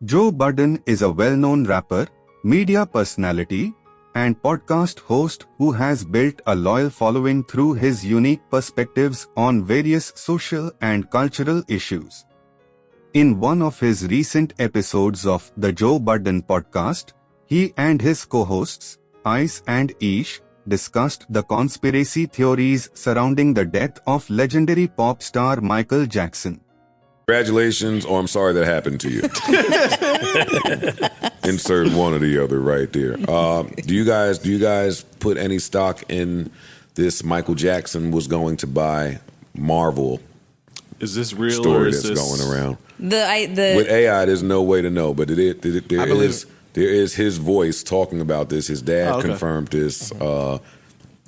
Joe Budden is a well-known rapper, media personality, and podcast host who has built a loyal following through his unique perspectives on various social and cultural issues. In one of his recent episodes of the Joe Budden podcast, he and his co-hosts, Ice and Ish, discussed the conspiracy theories surrounding the death of legendary pop star Michael Jackson. Congratulations, or I'm sorry that happened to you. Insert one or the other right there. Do you guys put any stock in this Michael Jackson was going to buy Marvel? Is this real story or is that's this going around? With AI, there's no way to know, but there is his voice talking about this. His dad confirmed this.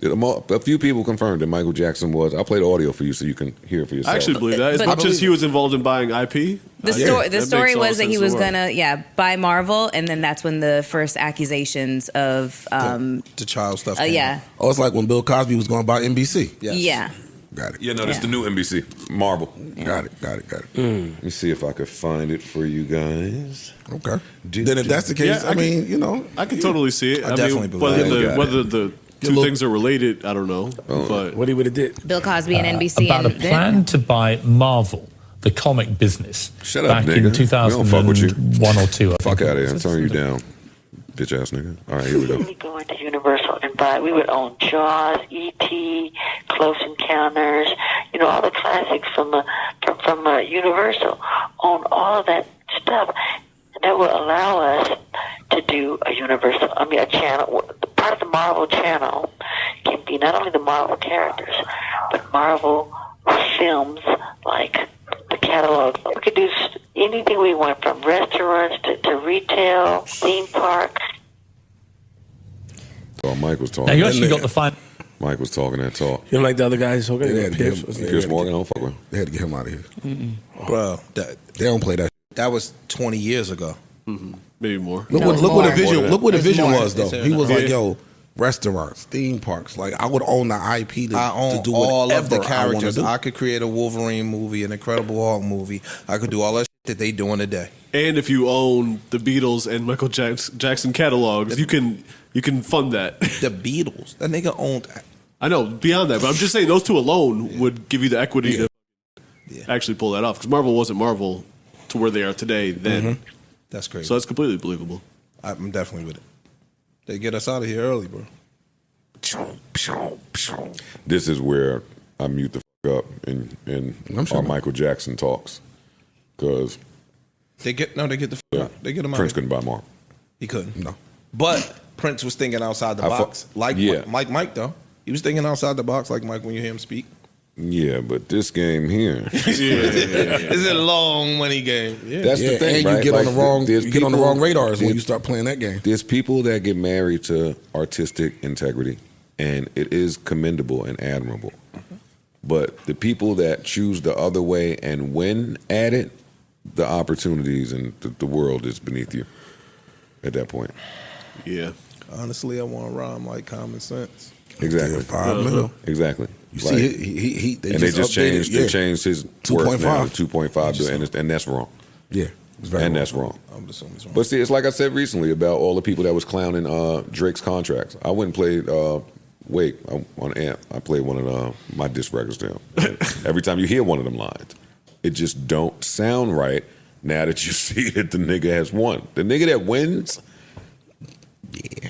A few people confirmed that Michael Jackson was. I'll play the audio for you so you can hear it for yourself. I actually believe that. As much as he was involved in buying IP. The story was that he was gonna buy Marvel, and then that's when the first accusations of the child stuff came. Oh, it's like when Bill Cosby was going to buy NBC. Yes. Yeah. Got it. Yeah, no, that's the new NBC. Marvel. Yeah. Got it. Let me see if I could find it for you guys. Okay. Then if that's the case, I mean, I can totally see it. I definitely believe whether the two things are related, I don't know. But what he would have did. Bill Cosby and NBC. About a plan to buy Marvel, the comic business. Shut up, back nigga. in 2001 or 2. Fuck out of here. I'm turning you down. Bitch ass nigga. All right, here we go. We go into Universal and buy. We would own Jaws, E.T., Close Encounters, all the classics from Universal. Own all of that stuff. And that will allow us to do a channel. Part of the Marvel channel can be not only the Marvel characters, but Marvel films like the catalog. We could do anything we want, from restaurants to retail, theme parks. Oh, Mike was talking. Now you actually got the fine. Mike was talking that talk. You don't like the other guys talking? Piers Morgan, I don't fuck with him. They had to get him out of here. Bro, They don't play that. that was 20 years ago. mm-hmm. Maybe more. Look what the vision was, though. It's He was more. like, yo, restaurants, theme parks. Like, I would own the IP to I do own all whatever of the characters. I I could create a Wolverine movie, an Incredible Hulk movie. I could do all that shit that they doing today. And if you own the Beatles and Michael Jackson catalogs, you can fund that. The Beatles. That nigga owned. I know, beyond that, but I'm just saying those two alone would give you the equity to actually pull that off. Because Marvel wasn't Marvel to where they are today then. Mm-hmm. That's crazy. So that's completely believable. I'm definitely with it. They get us out of here early, bro. This is where I mute the fuck up in our Michael Jackson talks. Because They get the fuck out. They get him out. Prince couldn't buy Marvel. He couldn't. No. But Prince was thinking outside the box. Mike, though. He was thinking outside the box like Mike when you hear him speak. Yeah, but this game here. It's a long money game. Yeah. That's the thing, and right? you get Like, on the wrong radars when you start playing that game. There's people that get married to artistic integrity, and it is commendable and admirable. But the people that choose the other way and win at it, the opportunities and the world is beneath you at that point. Yeah. Honestly, I want to rhyme like common sense. Exactly. $5 million. Exactly. You see, they just changed his worth now to 2.5 billion, and that's wrong. Yeah, it's very and wrong. that's wrong. I'm assuming it's wrong. But see, it's like I said recently about all the people that was clowning Drake's contracts. I went and played on AMP. I played one of my disc records down. Every time you hear one of them lines, it just don't sound right. Now that you see that the nigga has won, the nigga that wins.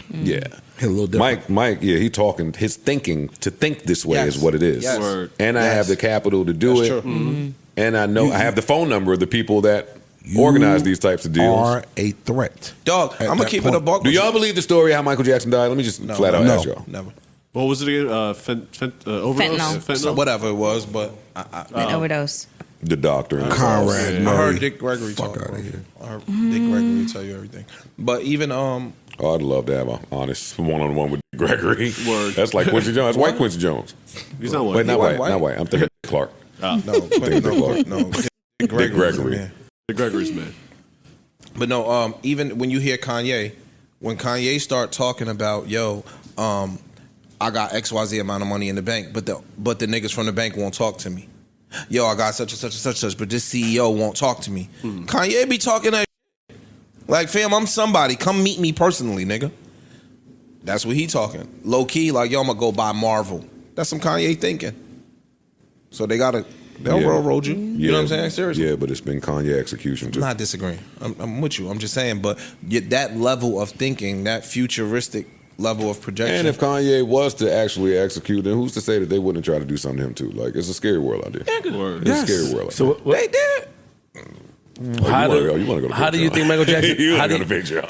Yeah. A little different. Mike, he talking, his thinking, to think this way is what it is. Yes. Word. And I have the capital to do That's it. true. Mm-hmm. And I know I have the phone number of the people that organize these types of deals. Are a threat. Dog, I'm going to keep it a buck. Do y'all believe the story how Michael Jackson died? Let me just flat out ask y'all. Never. What was it again? Overdose? Fentanyl. Whatever it was, but An overdose. The doctor. Conrad I Murray. heard Dick Gregory talk. Fuck out of here. I heard Dick Gregory tell you everything. But even Oh, I'd love to have an honest one-on-one with Gregory. Word. That's like Quincy Jones. That's white Quincy Jones. He's not white. Wait, not wasn't white. Not white. I'm thinking Clark. no, Dick Gregory. Man. The Gregory's man. But no, even when you hear Kanye, when Kanye start talking about, I got XYZ amount of money in the bank, but the niggas from the bank won't talk to me. Yo, I got such and such and such, but this CEO won't talk to me. Kanye be talking that Like, fam, I'm somebody. Come meet me personally, nigga. That's what he talking. Low key, like, yo, I'm gonna go buy Marvel. That's some Kanye thinking. So they'll railroad you. You know what I'm saying? Seriously. Yeah, but it's been Kanye execution too. I'm not disagreeing. I'm with you. I'm just saying, but that level of thinking, that futuristic level of projection. And if Kanye was to actually execute, then who's to say that they wouldn't try to do something to him too? Like, it's a scary world out there. It's a scary world out there. So they did. How do you think Michael Jackson?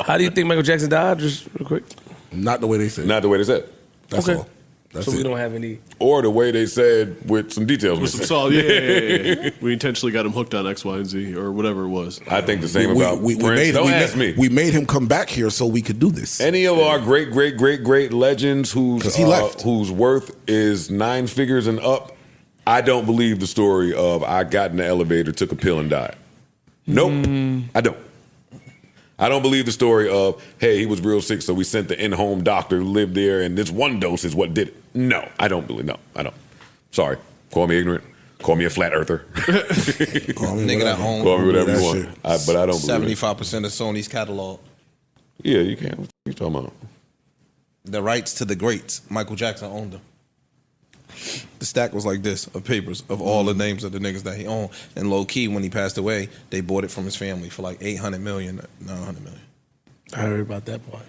How do you think Michael Jackson died? Just real quick. Not the way they said. Not the way they said. That's all. That's so it. we don't have any. Or the way they said with some details. With some salt, yeah. We intentionally got him hooked on X, Y, and Z, or whatever it was. I think the same about Prince. Don't ask me. We made him come back here so we could do this. Any of our great legends whose worth is 9 figures and up, I don't believe the story of I got in the elevator, took a pill, and died. Nope, I don't. I don't believe the story of, hey, he was real sick, so we sent the in-home doctor who lived there, and this one dose is what did it. No, I don't believe. No, I don't. Sorry. Call me ignorant. Call me a flat earther. Call me nigga at home. Call me whatever you want. But I don't believe 75% of Sony's catalog. Yeah, you can. What you talking about? The rights to the greats. Michael Jackson owned them. The stack was like this of papers of all the names of the niggas that he owned. And low key, when he passed away, they bought it from his family for like $800 million, $900 million. I heard about that part.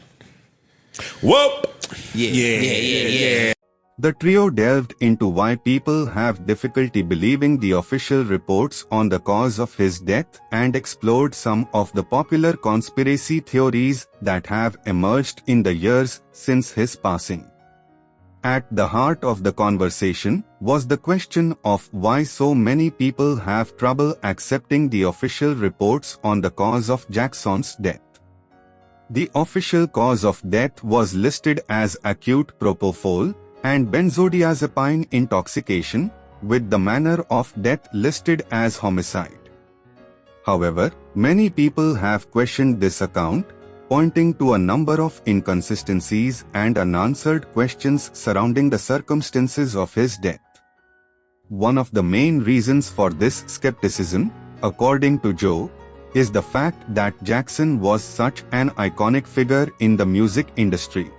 Whoop! Yeah. The trio delved into why people have difficulty believing the official reports on the cause of his death and explored some of the popular conspiracy theories that have emerged in the years since his passing. At the heart of the conversation was the question of why so many people have trouble accepting the official reports on the cause of Jackson's death. The official cause of death was listed as acute propofol and benzodiazepine intoxication, with the manner of death listed as homicide. However, many people have questioned this account, pointing to a number of inconsistencies and unanswered questions surrounding the circumstances of his death. One of the main reasons for this skepticism, according to Joe, is the fact that Jackson was such an iconic figure in the music industry.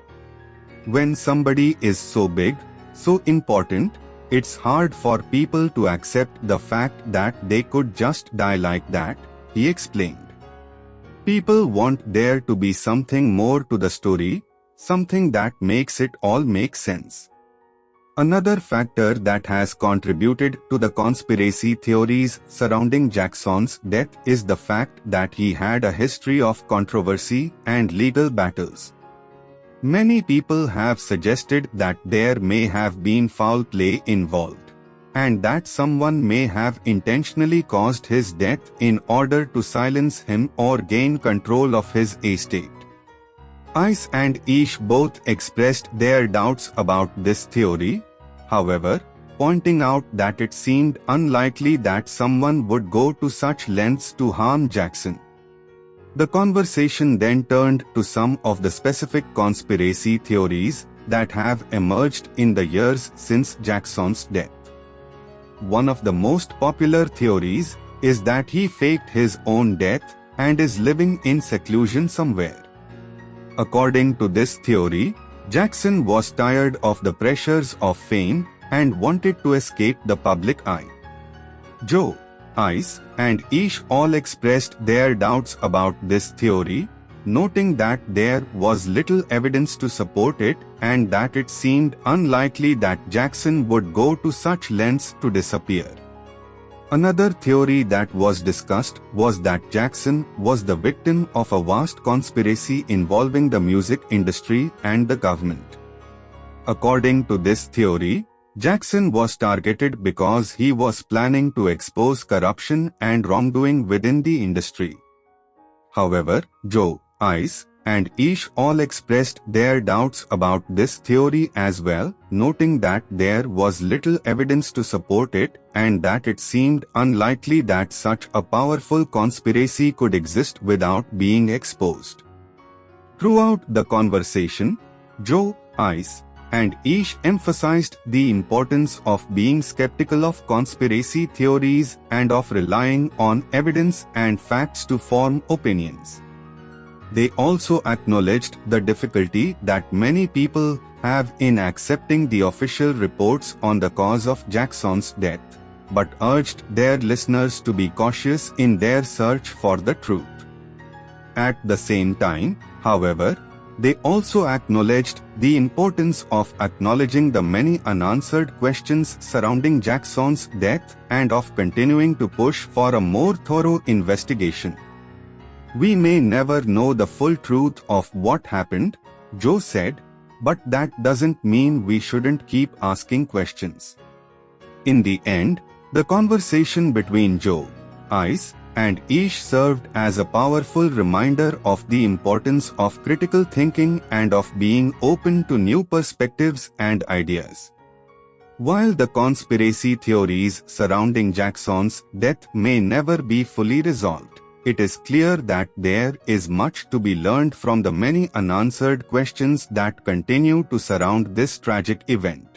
When somebody is so big, so important, it's hard for people to accept the fact that they could just die like that, he explained. People want there to be something more to the story, something that makes it all make sense. Another factor that has contributed to the conspiracy theories surrounding Jackson's death is the fact that he had a history of controversy and legal battles. Many people have suggested that there may have been foul play involved, and that someone may have intentionally caused his death in order to silence him or gain control of his estate. Ice and Ish both expressed their doubts about this theory, however, pointing out that it seemed unlikely that someone would go to such lengths to harm Jackson. The conversation then turned to some of the specific conspiracy theories that have emerged in the years since Jackson's death. One of the most popular theories is that he faked his own death and is living in seclusion somewhere. According to this theory, Jackson was tired of the pressures of fame and wanted to escape the public eye. Joe, Ice, and Ish all expressed their doubts about this theory, noting that there was little evidence to support it and that it seemed unlikely that Jackson would go to such lengths to disappear. Another theory that was discussed was that Jackson was the victim of a vast conspiracy involving the music industry and the government. According to this theory, Jackson was targeted because he was planning to expose corruption and wrongdoing within the industry. However, Joe, Ice, and Ish all expressed their doubts about this theory as well, noting that there was little evidence to support it and that it seemed unlikely that such a powerful conspiracy could exist without being exposed. Throughout the conversation, Joe, Ice, and Ish emphasized the importance of being skeptical of conspiracy theories and of relying on evidence and facts to form opinions. they also acknowledged the difficulty that many people have in accepting the official reports on the cause of Jackson's death, but urged their listeners to be cautious in their search for the truth. At the same time, however, they also acknowledged the importance of acknowledging the many unanswered questions surrounding Jackson's death and of continuing to push for a more thorough investigation. "We may never know the full truth of what happened," Joe said, "but that doesn't mean we shouldn't keep asking questions." In the end, the conversation between Joe, Ice, and Ish served as a powerful reminder of the importance of critical thinking and of being open to new perspectives and ideas. While the conspiracy theories surrounding Jackson's death may never be fully resolved, it is clear that there is much to be learned from the many unanswered questions that continue to surround this tragic event.